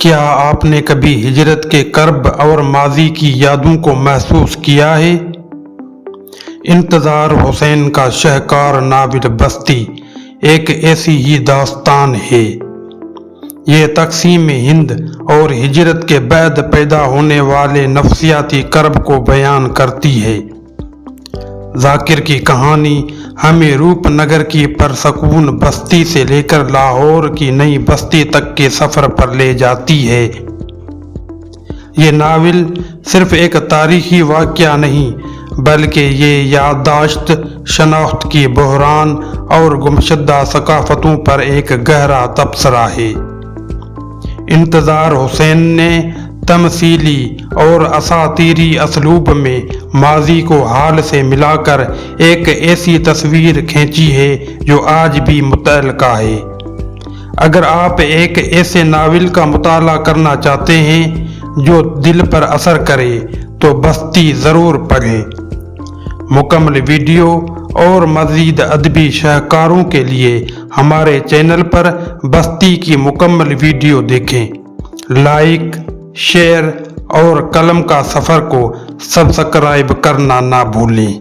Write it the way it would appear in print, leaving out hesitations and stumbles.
کیا آپ نے کبھی ہجرت کے کرب اور ماضی کی یادوں کو محسوس کیا ہے؟ انتظار حسین کا شہکار ناول بستی ایک ایسی ہی داستان ہے۔ یہ تقسیم ہند اور ہجرت کے بعد پیدا ہونے والے نفسیاتی کرب کو بیان کرتی ہے۔ ذاکر کی کہانی ہمیں روپ نگر کی پرسکون بستی سے لے کر لاہور کی نئی بستی تک کے سفر پر لے جاتی ہے۔ یہ ناول صرف ایک تاریخی واقعہ نہیں بلکہ یہ یادداشت، شناخت کی بحران اور گمشدہ ثقافتوں پر ایک گہرا تبصرہ ہے۔ انتظار حسین نے تمثیلی اور اساطیری اسلوب میں ماضی کو حال سے ملا کر ایک ایسی تصویر کھینچی ہے جو آج بھی متعلقہ ہے۔ اگر آپ ایک ایسے ناول کا مطالعہ کرنا چاہتے ہیں جو دل پر اثر کرے تو بستی ضرور پڑھیں۔ مکمل ویڈیو اور مزید ادبی شاہکاروں کے لیے ہمارے چینل پر بستی کی مکمل ویڈیو دیکھیں۔ لائک، شیئر اور قلم کا سفر کو سبسکرائب کرنا نہ بھولیں۔